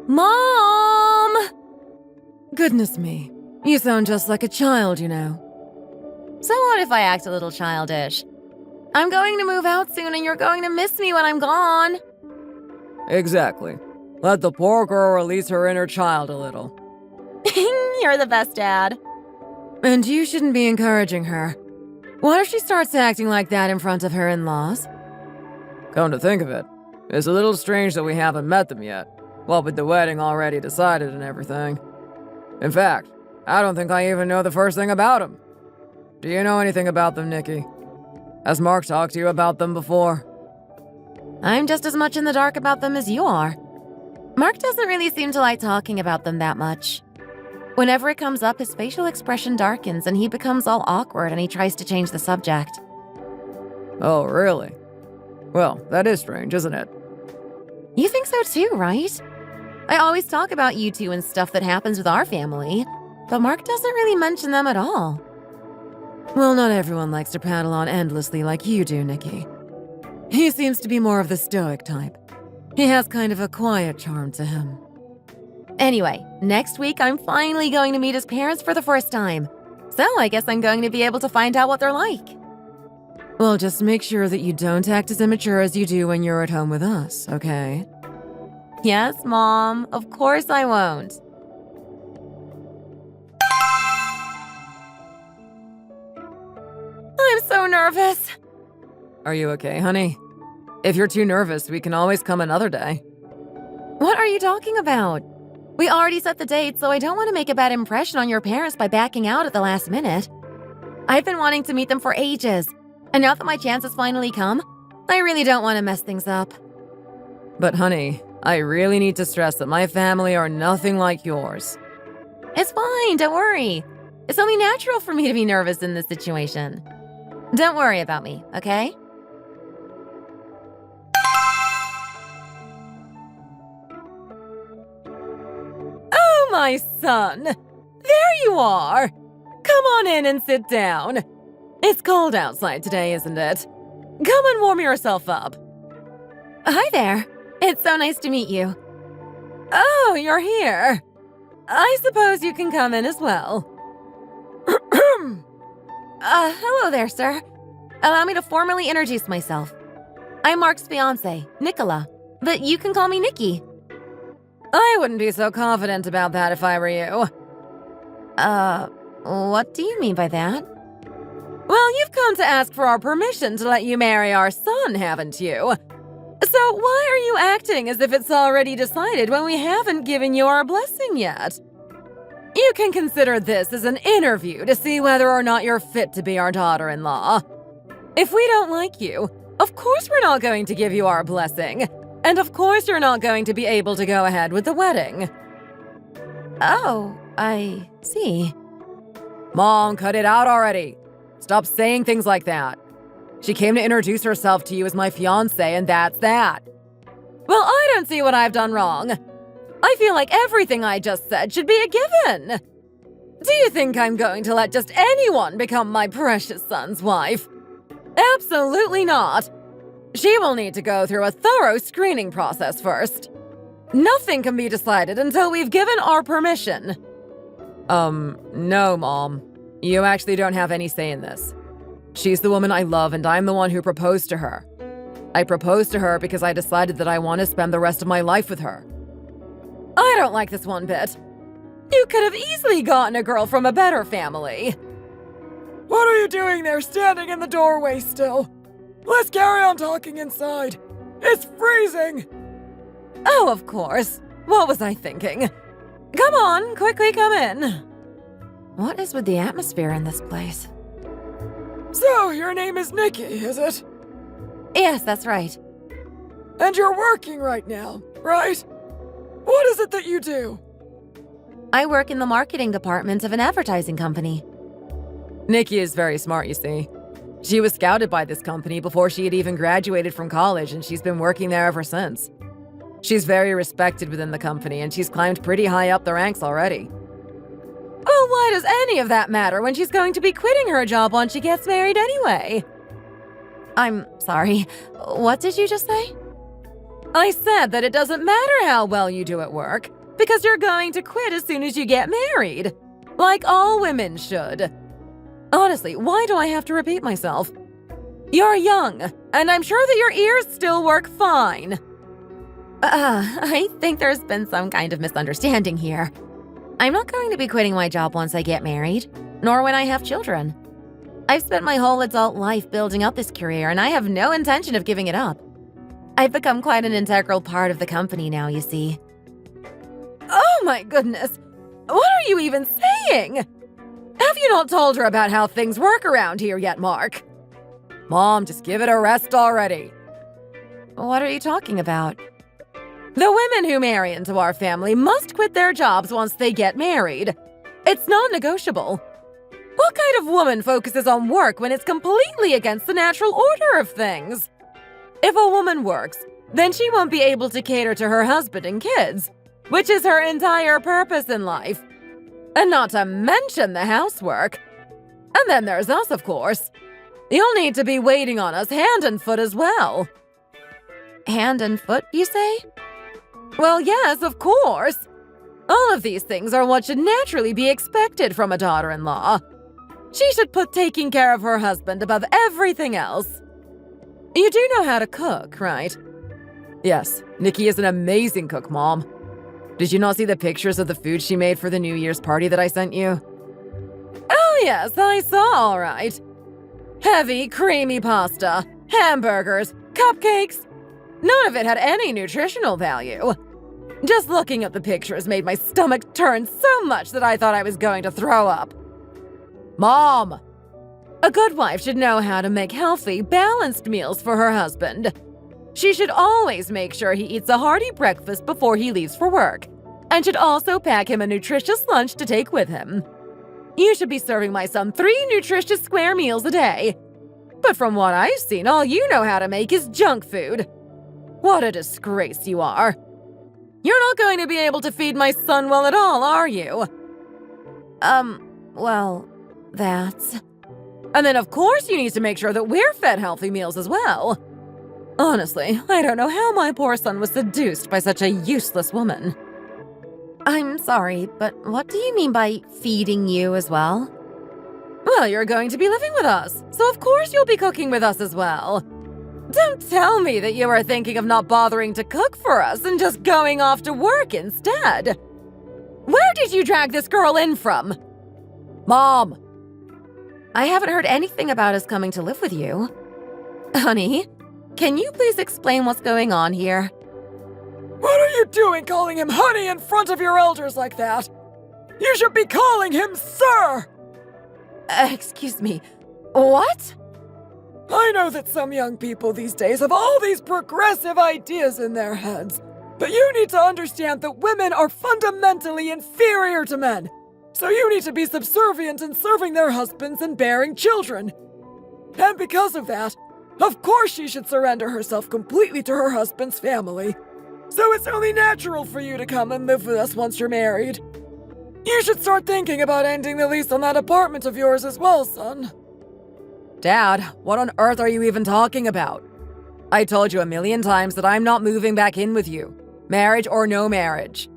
Mom! Goodness me. You sound just like a child, you know. So what if I act a little childish? I'm going to move out soon and you're going to miss me when I'm gone. Exactly. Let the poor girl release her inner child a little. You're the best, Dad. And you shouldn't be encouraging her. What if she starts acting like that in front of her in-laws? Come to think of it, it's a little strange that we haven't met them yet. What with the wedding already decided and everything. In fact, I don't think I even know the first thing about them. Do you know anything about them, Nikki? Has Mark talked to you about them before? I'm just as much in the dark about them as you are. Mark doesn't really seem to like talking about them that much. Whenever it comes up, his facial expression darkens and he becomes all awkward and he tries to change the subject. Oh, really? Well, that is strange, isn't it? You think so too, right? I always talk about you two and stuff that happens with our family, but Mark doesn't really mention them at all. Well, not everyone likes to prattle on endlessly like you do, Nikki. He seems to be more of the stoic type. He has kind of a quiet charm to him. Anyway, next week I'm finally going to meet his parents for the first time. So I guess I'm going to be able to find out what they're like. Well, just make sure that you don't act as immature as you do when you're at home with us, okay? Yes, Mom. Of course I won't. I'm so nervous. Are you okay, honey? If you're too nervous, we can always come another day. What are you talking about? We already set the date, so I don't want to make a bad impression on your parents by backing out at the last minute. I've been wanting to meet them for ages, and now that my chance has finally come, I really don't want to mess things up. But honey, I really need to stress that my family are nothing like yours. It's fine, don't worry. It's only natural for me to be nervous in this situation. Don't worry about me, okay? Oh, my son! There you are! Come on in and sit down. It's cold outside today, isn't it? Come and warm yourself up. Hi there. It's so nice to meet you. Oh, you're here. I suppose you can come in as well. Hello there, sir. Allow me to formally introduce myself. I'm Mark's fiancé, Nicola, but you can call me Nikki. I wouldn't be so confident about that if I were you. What do you mean by that? Well, you've come to ask for our permission to let you marry our son, haven't you? So why are you acting as if it's already decided when we haven't given you our blessing yet? You can consider this as an interview to see whether or not you're fit to be our daughter-in-law. If we don't like you, of course we're not going to give you our blessing. And of course you're not going to be able to go ahead with the wedding. Oh, I see. Mom, cut it out already. Stop saying things like that. She came to introduce herself to you as my fiancé, and that's that. Well, I don't see what I've done wrong. I feel like everything I just said should be a given. Do you think I'm going to let just anyone become my precious son's wife? Absolutely not. She will need to go through a thorough screening process first. Nothing can be decided until we've given our permission. No, Mom. You actually don't have any say in this. She's the woman I love, and I'm the one who proposed to her. I proposed to her because I decided that I want to spend the rest of my life with her. I don't like this one bit. You could have easily gotten a girl from a better family. What are you doing there, standing in the doorway still? Let's carry on talking inside. It's freezing. Oh, of course. What was I thinking? Come on, quickly come in. What is with the atmosphere in this place? So, your name is Nikki, is it? Yes, that's right. And you're working right now, right? What is it that you do? I work in the marketing department of an advertising company. Nikki is very smart, you see. She was scouted by this company before she had even graduated from college, and she's been working there ever since. She's very respected within the company, and she's climbed pretty high up the ranks already. Well, why does any of that matter when she's going to be quitting her job once she gets married anyway? I'm sorry. What did you just say? I said that it doesn't matter how well you do at work, because you're going to quit as soon as you get married. Like all women should. Honestly, why do I have to repeat myself? You're young, and I'm sure that your ears still work fine. I think there's been some kind of misunderstanding here. I'm not going to be quitting my job once I get married, nor when I have children. I've spent my whole adult life building up this career, and I have no intention of giving it up. I've become quite an integral part of the company now, you see. Oh my goodness! What are you even saying? Have you not told her about how things work around here yet, Mark? Mom, just give it a rest already. What are you talking about? The women who marry into our family must quit their jobs once they get married. It's non-negotiable. What kind of woman focuses on work when it's completely against the natural order of things? If a woman works, then she won't be able to cater to her husband and kids, which is her entire purpose in life. And not to mention the housework. And then there's us, of course. You'll need to be waiting on us hand and foot as well. Hand and foot, you say? Well, yes, of course. All of these things are what should naturally be expected from a daughter-in-law. She should put taking care of her husband above everything else. You do know how to cook, right? Yes, Nikki is an amazing cook, Mom. Did you not see the pictures of the food she made for the New Year's party that I sent you? Oh yes, I saw, all right. Heavy, creamy pasta, hamburgers, cupcakes. None of it had any nutritional value. Just looking at the pictures made my stomach turn so much that I thought I was going to throw up. Mom! A good wife should know how to make healthy, balanced meals for her husband. She should always make sure he eats a hearty breakfast before he leaves for work, and should also pack him a nutritious lunch to take with him. You should be serving my son 3 nutritious square meals a day. But from what I've seen, all you know how to make is junk food. What a disgrace you are. You're not going to be able to feed my son well at all, are you? Well, that's... And then of course you need to make sure that we're fed healthy meals as well. Honestly, I don't know how my poor son was seduced by such a useless woman. I'm sorry, but what do you mean by feeding you as well? Well, you're going to be living with us, so of course you'll be cooking with us as well. Don't tell me that you are thinking of not bothering to cook for us and just going off to work instead. Where did you drag this girl in from? Mom! I haven't heard anything about us coming to live with you. Honey, can you please explain what's going on here? What are you doing calling him honey in front of your elders like that? You should be calling him sir! Excuse me, what? I know that some young people these days have all these progressive ideas in their heads, but you need to understand that women are fundamentally inferior to men. So you need to be subservient in serving their husbands and bearing children. And because of that, of course she should surrender herself completely to her husband's family. So it's only natural for you to come and live with us once you're married. You should start thinking about ending the lease on that apartment of yours as well, son. Dad, what on earth are you even talking about? I told you a million times that I'm not moving back in with you, marriage or no marriage.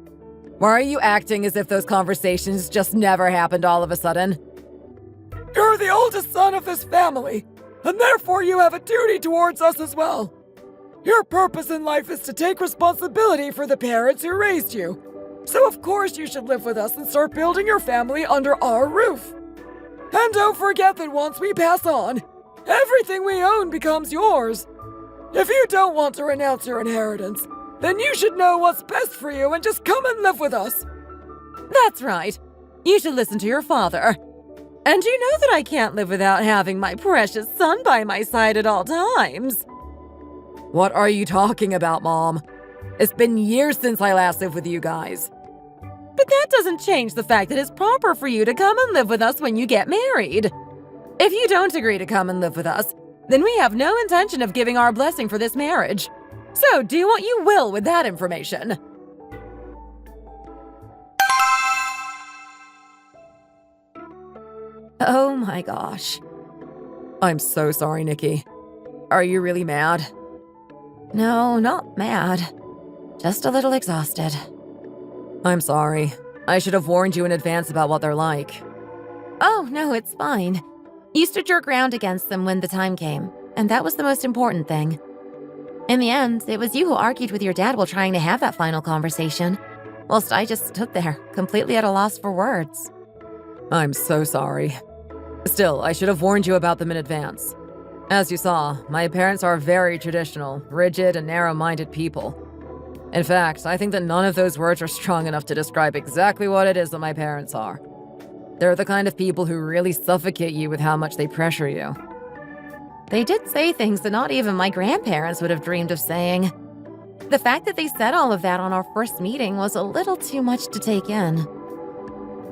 Why are you acting as if those conversations just never happened all of a sudden? You're the oldest son of this family, and therefore you have a duty towards us as well. Your purpose in life is to take responsibility for the parents who raised you. So of course you should live with us and start building your family under our roof. And don't forget that once we pass on, everything we own becomes yours. If you don't want to renounce your inheritance, then you should know what's best for you and just come and live with us. That's right. You should listen to your father. And you know that I can't live without having my precious son by my side at all times. What are you talking about, Mom? It's been years since I last lived with you guys. But that doesn't change the fact that it's proper for you to come and live with us when you get married. If you don't agree to come and live with us, then we have no intention of giving our blessing for this marriage. So do what you will with that information. Oh my gosh. I'm so sorry, Nikki. Are you really mad? No, not mad. Just a little exhausted. I'm sorry. I should have warned you in advance about what they're like. Oh, no, it's fine. You stood your ground against them when the time came, and that was the most important thing. In the end, it was you who argued with your dad while trying to have that final conversation, whilst I just stood there, completely at a loss for words. I'm so sorry. Still, I should have warned you about them in advance. As you saw, my parents are very traditional, rigid, and narrow-minded people. In fact, I think that none of those words are strong enough to describe exactly what it is that my parents are. They're the kind of people who really suffocate you with how much they pressure you. They did say things that not even my grandparents would have dreamed of saying. The fact that they said all of that on our first meeting was a little too much to take in.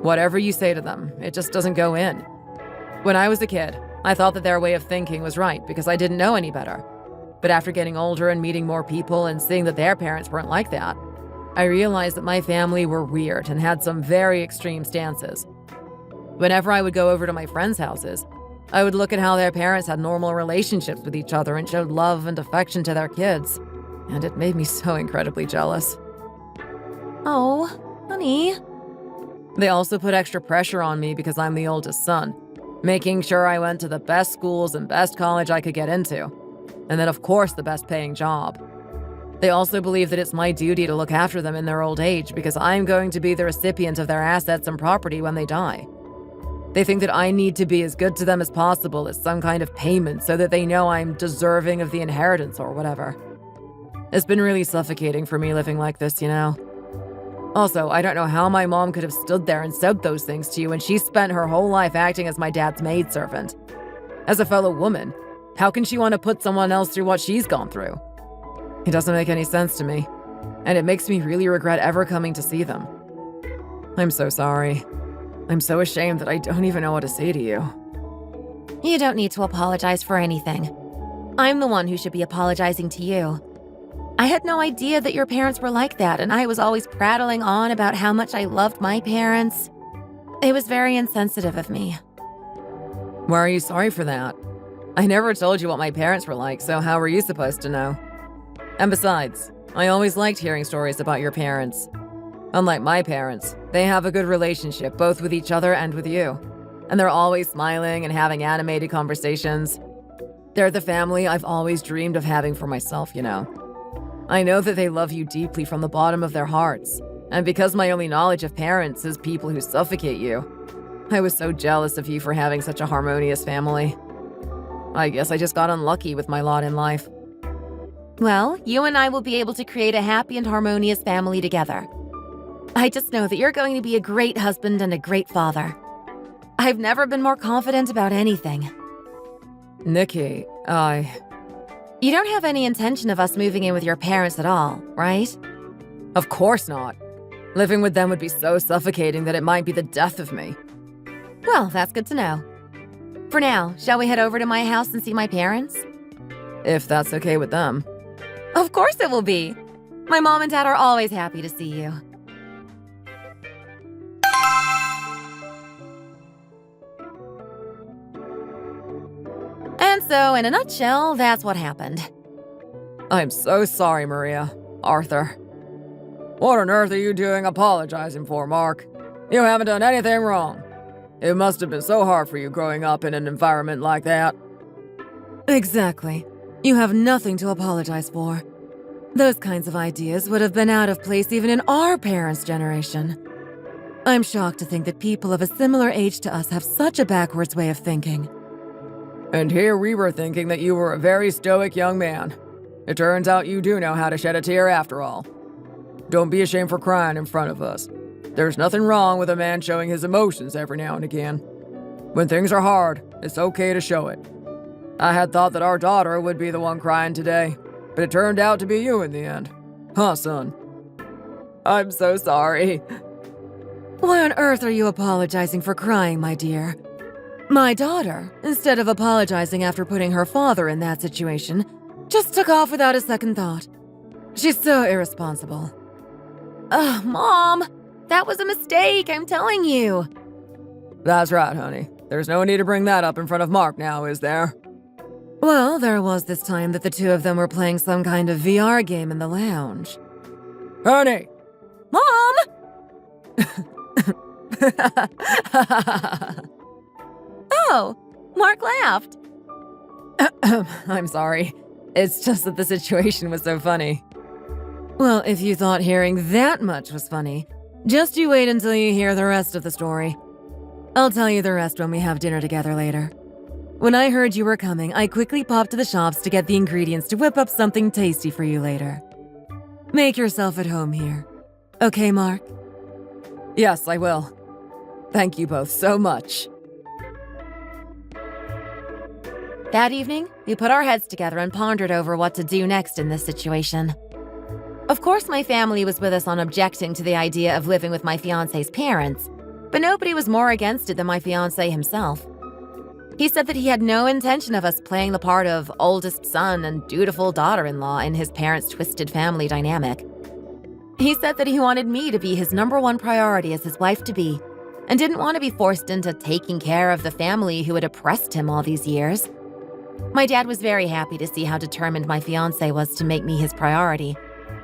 Whatever you say to them, it just doesn't go in. When I was a kid, I thought that their way of thinking was right because I didn't know any better. But after getting older and meeting more people and seeing that their parents weren't like that, I realized that my family were weird and had some very extreme stances. Whenever I would go over to my friends' houses, I would look at how their parents had normal relationships with each other and showed love and affection to their kids, and it made me so incredibly jealous. Oh, honey. They also put extra pressure on me because I'm the oldest son, making sure I went to the best schools and best college I could get into, and then of course the best paying job. They also believe that it's my duty to look after them in their old age because I'm going to be the recipient of their assets and property when they die. They think that I need to be as good to them as possible as some kind of payment so that they know I'm deserving of the inheritance or whatever. It's been really suffocating for me living like this, you know? Also, I don't know how my mom could have stood there and said those things to you when she spent her whole life acting as my dad's maidservant. As a fellow woman, how can she want to put someone else through what she's gone through? It doesn't make any sense to me, and it makes me really regret ever coming to see them. I'm so sorry. I'm so ashamed that I don't even know what to say to you. You don't need to apologize for anything. I'm the one who should be apologizing to you. I had no idea that your parents were like that, and I was always prattling on about how much I loved my parents. It was very insensitive of me. Why are you sorry for that? I never told you what my parents were like, so how were you supposed to know? And besides, I always liked hearing stories about your parents. Unlike my parents, they have a good relationship both with each other and with you. And they're always smiling and having animated conversations. They're the family I've always dreamed of having for myself, you know. I know that they love you deeply from the bottom of their hearts. And because my only knowledge of parents is people who suffocate you, I was so jealous of you for having such a harmonious family. I guess I just got unlucky with my lot in life. Well, you and I will be able to create a happy and harmonious family together. I just know that you're going to be a great husband and a great father. I've never been more confident about anything. Nikki, You don't have any intention of us moving in with your parents at all, right? Of course not. Living with them would be so suffocating that it might be the death of me. Well, that's good to know. For now, shall we head over to my house and see my parents? If that's okay with them. Of course it will be. My mom and dad are always happy to see you. And so, in a nutshell, that's what happened. I'm so sorry, Maria. Arthur. What on earth are you doing apologizing for, Mark? You haven't done anything wrong. It must have been so hard for you growing up in an environment like that. Exactly. You have nothing to apologize for. Those kinds of ideas would have been out of place even in our parents' generation. I'm shocked to think that people of a similar age to us have such a backwards way of thinking. And here we were thinking that you were a very stoic young man. It turns out you do know how to shed a tear after all. Don't be ashamed for crying in front of us. There's nothing wrong with a man showing his emotions every now and again. When things are hard, it's okay to show it. I had thought that our daughter would be the one crying today, but it turned out to be you in the end. Huh, son? I'm so sorry. Why on earth are you apologizing for crying, my dear? My daughter, instead of apologizing after putting her father in that situation, just took off without a second thought. She's so irresponsible. Ugh, Mom! That was a mistake, I'm telling you. That's right, honey. There's no need to bring that up in front of Mark now, is there? Well, there was this time that the two of them were playing some kind of VR game in the lounge. Honey! Mom! Oh, Mark laughed. I'm sorry. It's just that the situation was so funny. Well, if you thought hearing that much was funny, just you wait until you hear the rest of the story. I'll tell you the rest when we have dinner together later. When I heard you were coming, I quickly popped to the shops to get the ingredients to whip up something tasty for you later. Make yourself at home here. Okay, Mark? Yes, I will. Thank you both so much. That evening, we put our heads together and pondered over what to do next in this situation. Of course, my family was with us on objecting to the idea of living with my fiancé's parents, but nobody was more against it than my fiancé himself. He said that he had no intention of us playing the part of oldest son and dutiful daughter-in-law in his parents' twisted family dynamic. He said that he wanted me to be his #1 priority as his wife-to-be, and didn't want to be forced into taking care of the family who had oppressed him all these years. My dad was very happy to see how determined my fiancé was to make me his priority,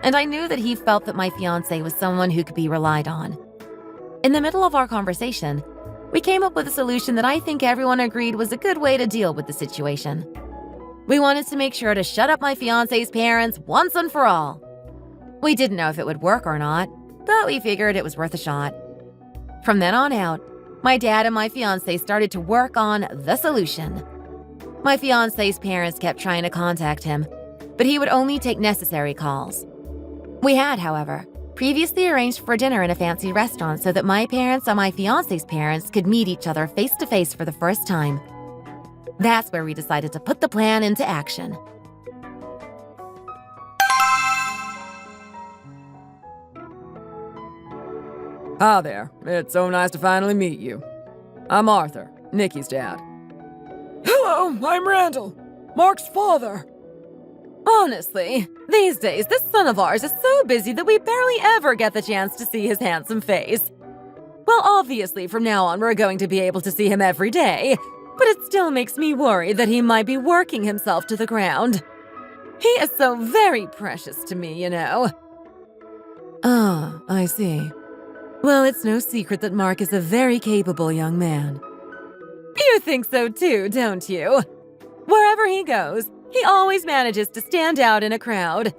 and I knew that he felt that my fiancé was someone who could be relied on. In the middle of our conversation, we came up with a solution that I think everyone agreed was a good way to deal with the situation. We wanted to make sure to shut up my fiancé's parents once and for all. We didn't know if it would work or not, but we figured it was worth a shot. From then on out, my dad and my fiancé started to work on the solution. My fiancé's parents kept trying to contact him, but he would only take necessary calls. We had, however, previously arranged for dinner in a fancy restaurant so that my parents and my fiancé's parents could meet each other face-to-face for the first time. That's where we decided to put the plan into action. Hi there. It's so nice to finally meet you. I'm Arthur, Nikki's dad. Hello, I'm Randall, Mark's father. Honestly, these days, this son of ours is so busy that we barely ever get the chance to see his handsome face. Well, obviously, from now on, we're going to be able to see him every day, but it still makes me worry that he might be working himself to the ground. He is so very precious to me, you know. Ah, I see. Well, it's no secret that Mark is a very capable young man. You think so too, don't you? Wherever he goes, he always manages to stand out in a crowd.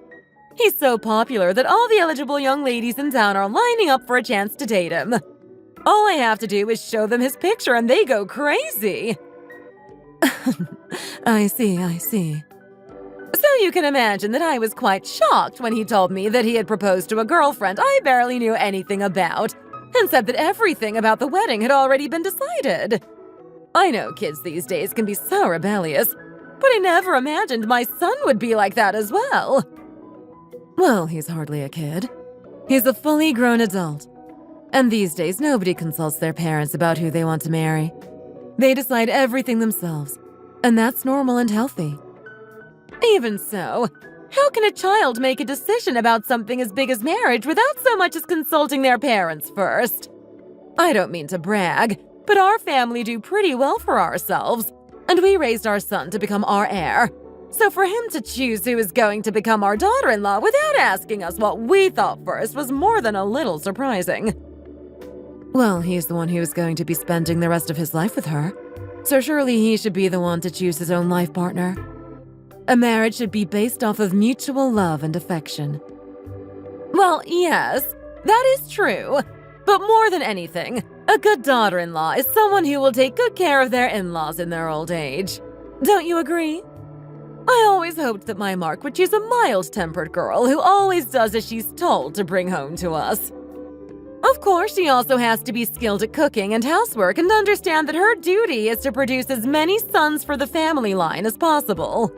He's so popular that all the eligible young ladies in town are lining up for a chance to date him. All I have to do is show them his picture and they go crazy. I see. So you can imagine that I was quite shocked when he told me that he had proposed to a girlfriend I barely knew anything about, and said that everything about the wedding had already been decided. I know kids these days can be so rebellious, but I never imagined my son would be like that as well. Well, he's hardly a kid. He's a fully grown adult. And these days, nobody consults their parents about who they want to marry. They decide everything themselves, and that's normal and healthy. Even so, how can a child make a decision about something as big as marriage without so much as consulting their parents first? I don't mean to brag, but our family do pretty well for ourselves, and we raised our son to become our heir. So for him to choose who is going to become our daughter-in-law without asking us what we thought first was more than a little surprising. Well, he's the one who is going to be spending the rest of his life with her, so surely he should be the one to choose his own life partner. A marriage should be based off of mutual love and affection. Well, yes, that is true. But more than anything, a good daughter-in-law is someone who will take good care of their in-laws in their old age. Don't you agree? I always hoped that my Mark would choose a mild-tempered girl who always does as she's told to bring home to us. Of course, she also has to be skilled at cooking and housework and understand that her duty is to produce as many sons for the family line as possible.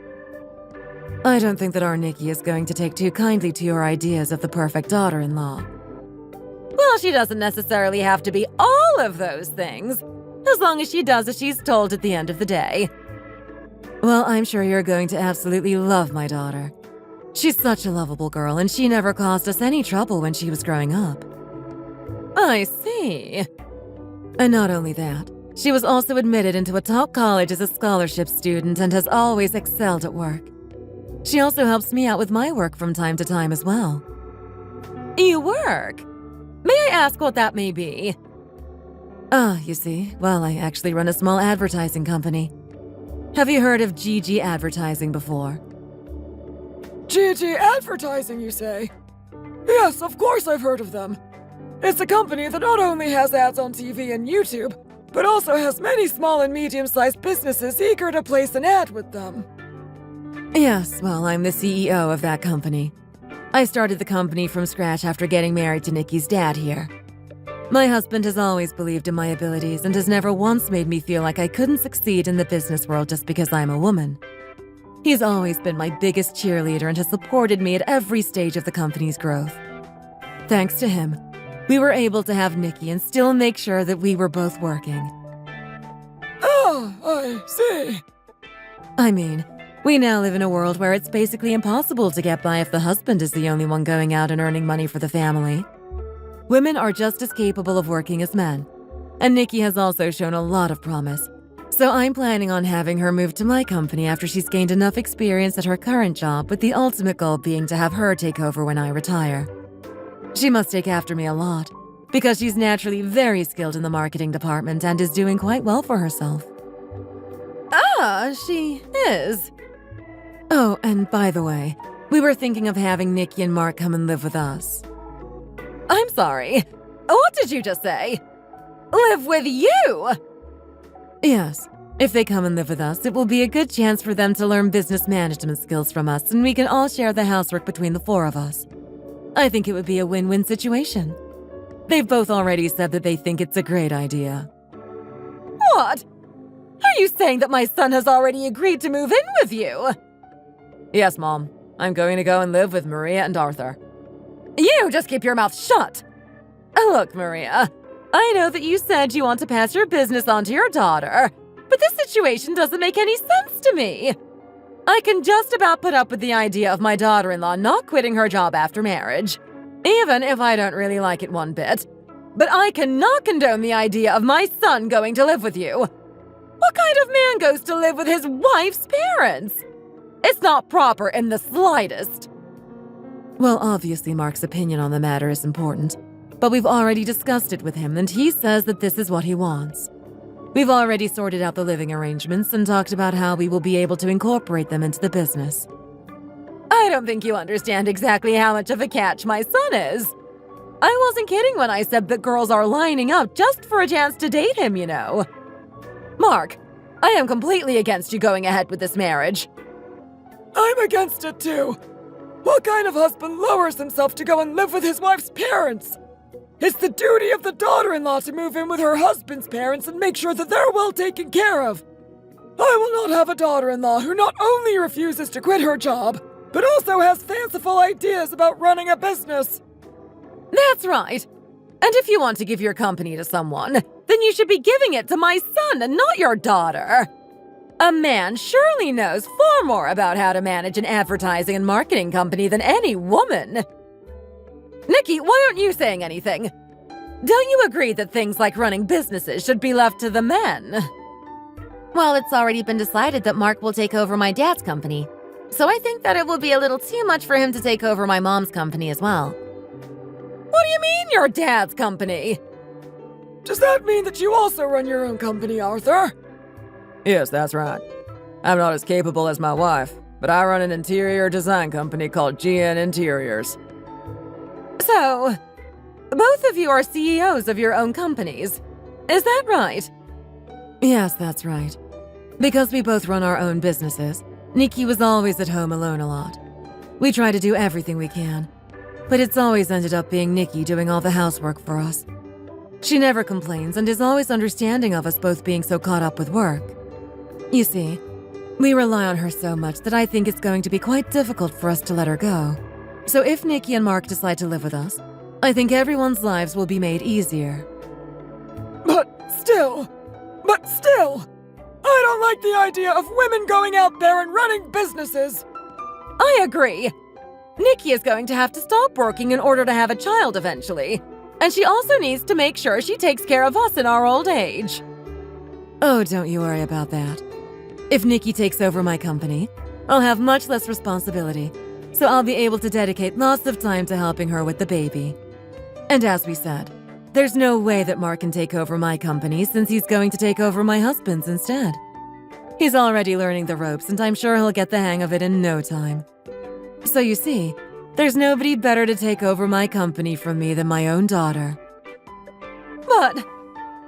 I don't think that our Nikki is going to take too kindly to your ideas of the perfect daughter-in-law. Well, she doesn't necessarily have to be all of those things, as long as she does as she's told at the end of the day. Well, I'm sure you're going to absolutely love my daughter. She's such a lovable girl, and she never caused us any trouble when she was growing up. I see. And not only that, She was also admitted into a top college as a scholarship student and has always excelled at work. She also helps me out with my work from time to time as well. You work? May I ask what that may be? You see, well, I actually run a small advertising company. Have you heard of GG Advertising before? GG Advertising, you say? Yes, of course I've heard of them. It's a company that not only has ads on TV and YouTube, but also has many small and medium-sized businesses eager to place an ad with them. Yes, well, I'm the CEO of that company. I started the company from scratch after getting married to Nikki's dad here. My husband has always believed in my abilities and has never once made me feel like I couldn't succeed in the business world just because I'm a woman. He's always been my biggest cheerleader and has supported me at every stage of the company's growth. Thanks to him, we were able to have Nikki and still make sure that we were both working. Oh, I see. I mean, we now live in a world where it's basically impossible to get by if the husband is the only one going out and earning money for the family. Women are just as capable of working as men, and Nikki has also shown a lot of promise. So I'm planning on having her move to my company after she's gained enough experience at her current job, with the ultimate goal being to have her take over when I retire. She must take after me a lot, because she's naturally very skilled in the marketing department and is doing quite well for herself. She is. Oh, and by the way, we were thinking of having Nikki and Mark come and live with us. I'm sorry. What did you just say? Live with you? Yes. If they come and live with us, it will be a good chance for them to learn business management skills from us, and we can all share the housework between the four of us. I think it would be a win-win situation. They've both already said that they think it's a great idea. What? Are you saying that my son has already agreed to move in with you? Yes, Mom. I'm going to go and live with Maria and Arthur. You just keep your mouth shut. Look, Maria, I know that you said you want to pass your business on to your daughter, but this situation doesn't make any sense to me. I can just about put up with the idea of my daughter-in-law not quitting her job after marriage, even if I don't really like it one bit. But I cannot condone the idea of my son going to live with you. What kind of man goes to live with his wife's parents? It's not proper in the slightest. Well, obviously Mark's opinion on the matter is important, but we've already discussed it with him and he says that this is what he wants. We've already sorted out the living arrangements and talked about how we will be able to incorporate them into the business. I don't think you understand exactly how much of a catch my son is. I wasn't kidding when I said that girls are lining up just for a chance to date him, you know. Mark, I am completely against you going ahead with this marriage. I'm against it too. What kind of husband lowers himself to go and live with his wife's parents? It's the duty of the daughter-in-law to move in with her husband's parents and make sure that they're well taken care of. I will not have a daughter-in-law who not only refuses to quit her job, but also has fanciful ideas about running a business. That's right. And if you want to give your company to someone, then you should be giving it to my son and not your daughter. A man surely knows far more about how to manage an advertising and marketing company than any woman. Nikki, why aren't you saying anything? Don't you agree that things like running businesses should be left to the men? Well, it's already been decided that Mark will take over my dad's company, so I think that it will be a little too much for him to take over my mom's company as well. What do you mean, your dad's company? Does that mean that you also run your own company, Arthur? Yes, that's right. I'm not as capable as my wife, but I run an interior design company called GN Interiors. So, both of you are CEOs of your own companies. Is that right? Yes, that's right. Because we both run our own businesses, Nikki was always at home alone a lot. We try to do everything we can, but it's always ended up being Nikki doing all the housework for us. She never complains and is always understanding of us both being so caught up with work. You see, we rely on her so much that I think it's going to be quite difficult for us to let her go. So if Nikki and Mark decide to live with us, I think everyone's lives will be made easier. But still, I don't like the idea of women going out there and running businesses. I agree. Nikki is going to have to stop working in order to have a child eventually. And she also needs to make sure she takes care of us in our old age. Oh, don't you worry about that. If Nikki takes over my company, I'll have much less responsibility, so I'll be able to dedicate lots of time to helping her with the baby. And as we said, there's no way that Mark can take over my company since he's going to take over my husband's instead. He's already learning the ropes, and I'm sure he'll get the hang of it in no time. So you see, there's nobody better to take over my company from me than my own daughter. But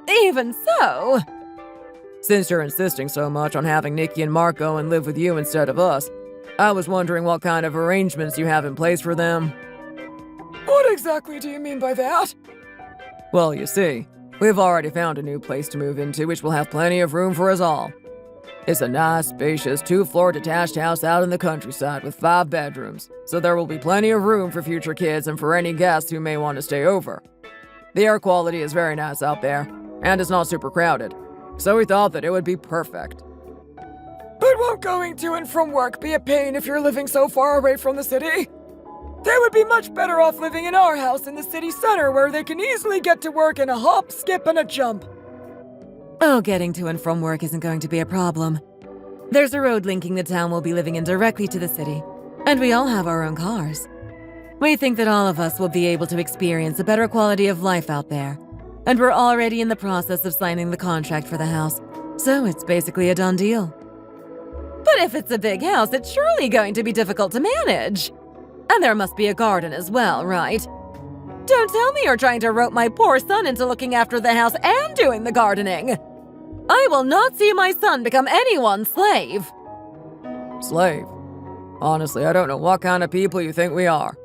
even so, Since you're insisting so much on having Nikki and Mark go and live with you instead of us, I was wondering what kind of arrangements you have in place for them. What exactly do you mean by that? Well, you see, we've already found a new place to move into which will have plenty of room for us all. It's a nice, spacious, 2-floor detached house out in the countryside with 5 bedrooms, so there will be plenty of room for future kids and for any guests who may want to stay over. The air quality is very nice out there, and it's not super crowded, so we thought that it would be perfect. But won't going to and from work be a pain if you're living so far away from the city? They would be much better off living in our house in the city center where they can easily get to work in a hop, skip, and a jump. Oh, getting to and from work isn't going to be a problem. There's a road linking the town we'll be living in directly to the city, and we all have our own cars. We think that all of us will be able to experience a better quality of life out there, and we're already in the process of signing the contract for the house, so it's basically a done deal. but if it's a big house, it's surely going to be difficult to manage. And there must be a garden as well, right? Don't tell me you're trying to rope my poor son into looking after the house and doing the gardening. I will not see my son become anyone's slave. Slave? Honestly, I don't know what kind of people you think we are.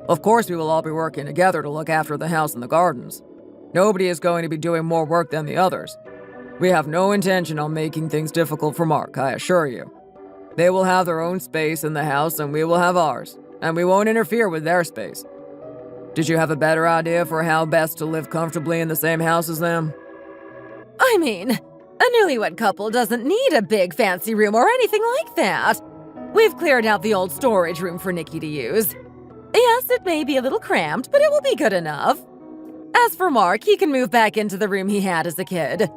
Of course we will all be working together to look after the house and the gardens. Nobody is going to be doing more work than the others. We have no intention on making things difficult for Mark, I assure you. They will have their own space in the house and we will have ours, and we won't interfere with their space. Did you have a better idea for how best to live comfortably in the same house as them? I mean, a newlywed couple doesn't need a big fancy room or anything like that. We've cleared out the old storage room for Nikki to use. Yes, it may be a little cramped, but it will be good enough. As for Mark, he can move back into the room he had as a kid.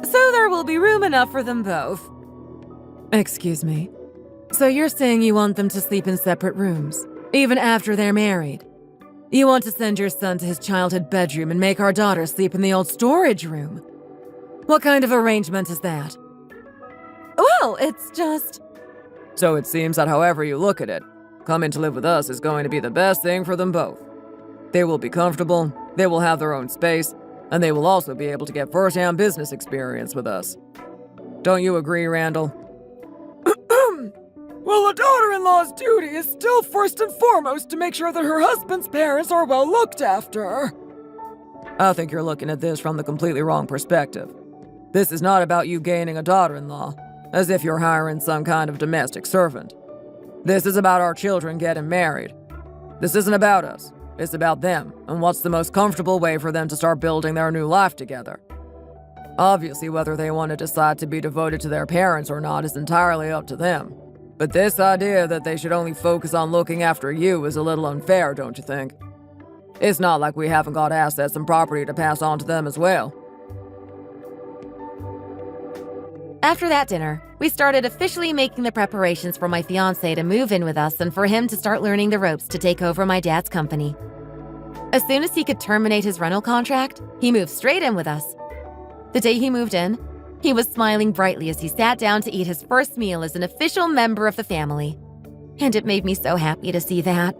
So there will be room enough for them both. Excuse me. So you're saying you want them to sleep in separate rooms, even after they're married? You want to send your son to his childhood bedroom and make our daughter sleep in the old storage room? What kind of arrangement is that? Well, it's just... So it seems that however you look at it, coming to live with us is going to be the best thing for them both. They will be comfortable, they will have their own space, and they will also be able to get first-hand business experience with us. Don't you agree, Randall? Well, a daughter-in-law's duty is still first and foremost to make sure that her husband's parents are well looked after. I think you're looking at this from the completely wrong perspective. This is not about you gaining a daughter-in-law, as if you're hiring some kind of domestic servant. This is about our children getting married. This isn't about us. It's about them, and what's the most comfortable way for them to start building their new life together. Obviously, whether they want to decide to be devoted to their parents or not is entirely up to them. But this idea that they should only focus on looking after you is a little unfair, don't you think? It's not like we haven't got assets and property to pass on to them as well. After that dinner, we started officially making the preparations for my fiancé to move in with us and for him to start learning the ropes to take over my dad's company. As soon as he could terminate his rental contract, he moved straight in with us. The day he moved in, he was smiling brightly as he sat down to eat his first meal as an official member of the family. And it made me so happy to see that.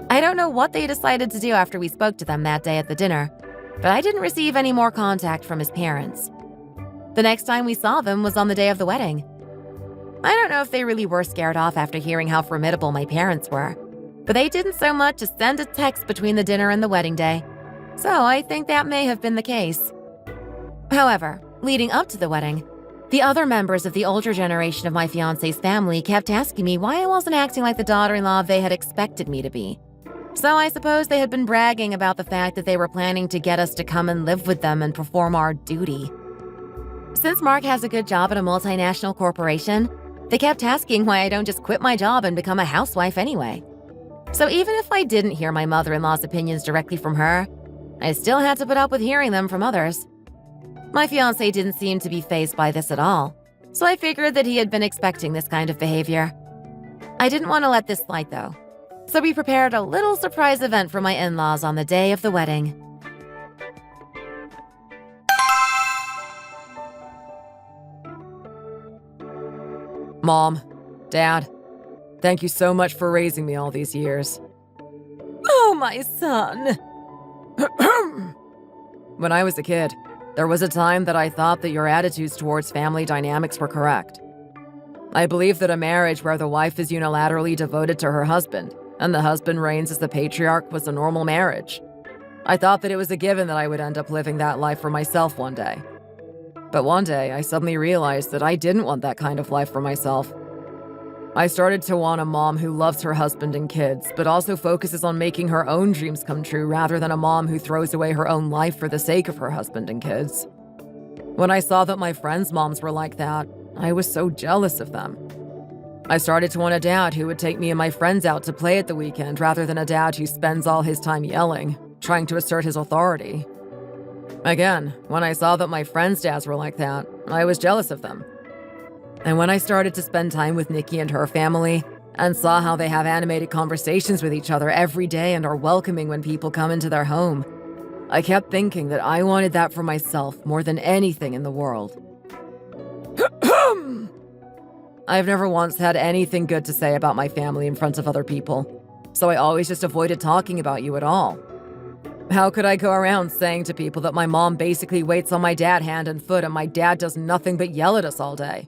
I don't know what they decided to do after we spoke to them that day at the dinner, but I didn't receive any more contact from his parents. The next time we saw them was on the day of the wedding. I don't know if they really were scared off after hearing how formidable my parents were, but they didn't so much as send a text between the dinner and the wedding day, so I think that may have been the case. However, leading up to the wedding, the other members of the older generation of my fiancé's family kept asking me why I wasn't acting like the daughter-in-law they had expected me to be. So I suppose they had been bragging about the fact that they were planning to get us to come and live with them and perform our duty. Since Mark has a good job at a multinational corporation, they kept asking why I don't just quit my job and become a housewife anyway. So even if I didn't hear my mother-in-law's opinions directly from her, I still had to put up with hearing them from others. My fiancé didn't seem to be fazed by this at all, so I figured that he had been expecting this kind of behavior. I didn't want to let this slide though, so we prepared a little surprise event for my in-laws on the day of the wedding. Mom, Dad, thank you so much for raising me all these years. Oh, my son! When I was a kid, there was a time that I thought that your attitudes towards family dynamics were correct. I believed that a marriage where the wife is unilaterally devoted to her husband and the husband reigns as the patriarch was a normal marriage. I thought that it was a given that I would end up living that life for myself one day. But one day, I suddenly realized that I didn't want that kind of life for myself. I started to want a mom who loves her husband and kids, but also focuses on making her own dreams come true rather than a mom who throws away her own life for the sake of her husband and kids. When I saw that my friends' moms were like that, I was so jealous of them. I started to want a dad who would take me and my friends out to play at the weekend rather than a dad who spends all his time yelling, trying to assert his authority. Again, when I saw that my friends' dads were like that, I was jealous of them. And when I started to spend time with Nikki and her family, and saw how they have animated conversations with each other every day and are welcoming when people come into their home, I kept thinking that I wanted that for myself more than anything in the world. I've never once had anything good to say about my family in front of other people, so I always just avoided talking about you at all. How could I go around saying to people that my mom basically waits on my dad hand and foot and my dad does nothing but yell at us all day?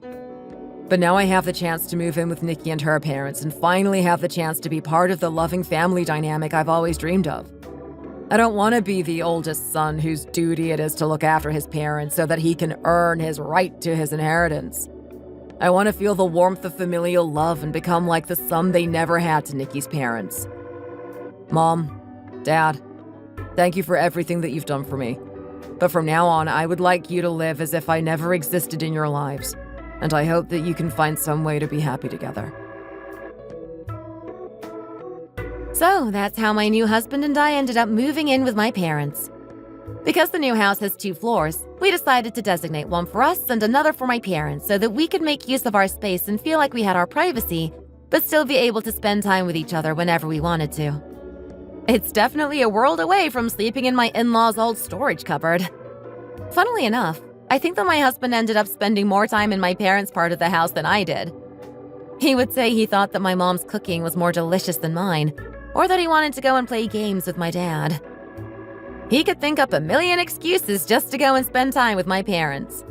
But now I have the chance to move in with Nikki and her parents and finally have the chance to be part of the loving family dynamic I've always dreamed of. I don't want to be the oldest son whose duty it is to look after his parents so that he can earn his right to his inheritance. I want to feel the warmth of familial love and become like the son they never had to Nikki's parents. Mom, Dad, thank you for everything that you've done for me. But from now on, I would like you to live as if I never existed in your lives. And I hope that you can find some way to be happy together. So that's how my new husband and I ended up moving in with my parents. Because the new house has 2 floors, we decided to designate one for us and another for my parents so that we could make use of our space and feel like we had our privacy, but still be able to spend time with each other whenever we wanted to. It's definitely a world away from sleeping in my in-laws' old storage cupboard. Funnily enough, I think that my husband ended up spending more time in my parents' part of the house than I did. He would say he thought that my mom's cooking was more delicious than mine, or that he wanted to go and play games with my dad. He could think up a million excuses just to go and spend time with my parents.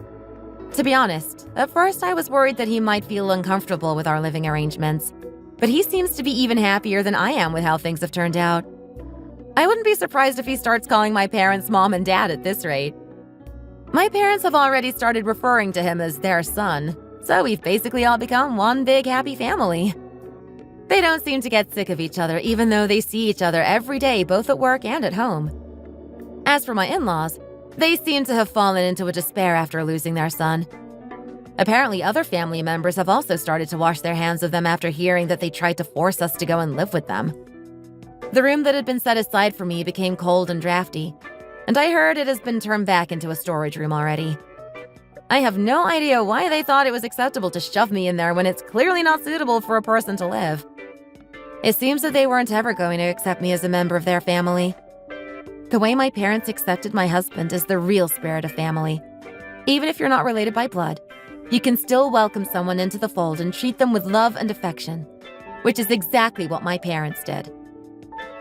To be honest, at first I was worried that he might feel uncomfortable with our living arrangements, but he seems to be even happier than I am with how things have turned out. I wouldn't be surprised if he starts calling my parents mom and dad at this rate. My parents have already started referring to him as their son, so we've basically all become one big happy family. They don't seem to get sick of each other even though they see each other every day both at work and at home. As for my in-laws, they seem to have fallen into a despair after losing their son. Apparently other family members have also started to wash their hands of them after hearing that they tried to force us to go and live with them. The room that had been set aside for me became cold and drafty, and I heard it has been turned back into a storage room already. I have no idea why they thought it was acceptable to shove me in there when it's clearly not suitable for a person to live. It seems that they weren't ever going to accept me as a member of their family. The way my parents accepted my husband is the real spirit of family. Even if you're not related by blood, you can still welcome someone into the fold and treat them with love and affection, which is exactly what my parents did.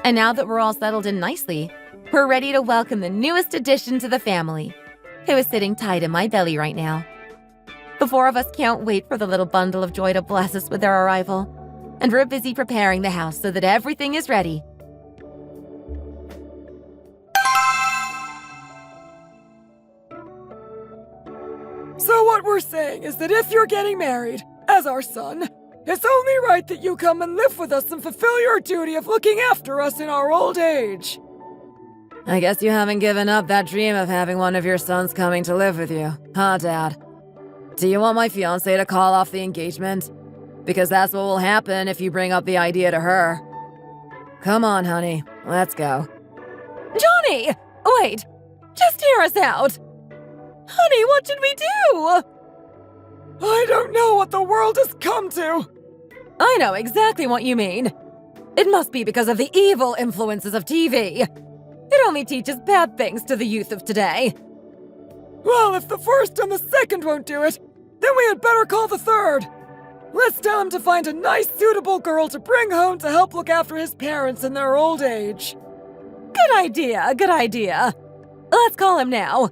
And now that we're all settled in nicely, we're ready to welcome the newest addition to the family, who is sitting tight in my belly right now. The 4 of us can't wait for the little bundle of joy to bless us with their arrival, and we're busy preparing the house so that everything is ready. So what we're saying is that if you're getting married, as our son, it's only right that you come and live with us and fulfill your duty of looking after us in our old age. I guess you haven't given up that dream of having one of your sons coming to live with you, huh, Dad? Do you want my fiancé to call off the engagement? Because that's what will happen if you bring up the idea to her. Come on, honey, let's go. Johnny! Wait! Just hear us out! Honey, what should we do? I don't know what the world has come to. I know exactly what you mean. It must be because of the evil influences of TV. It only teaches bad things to the youth of today. Well, if the first and the second won't do it, then we had better call the third. Let's tell him to find a nice, suitable girl to bring home to help look after his parents in their old age. Good idea, good idea. Let's call him now.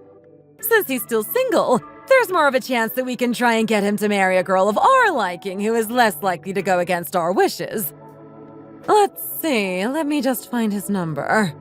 Since he's still single, there's more of a chance that we can try and get him to marry a girl of our liking who is less likely to go against our wishes. Let's see, let me just find his number.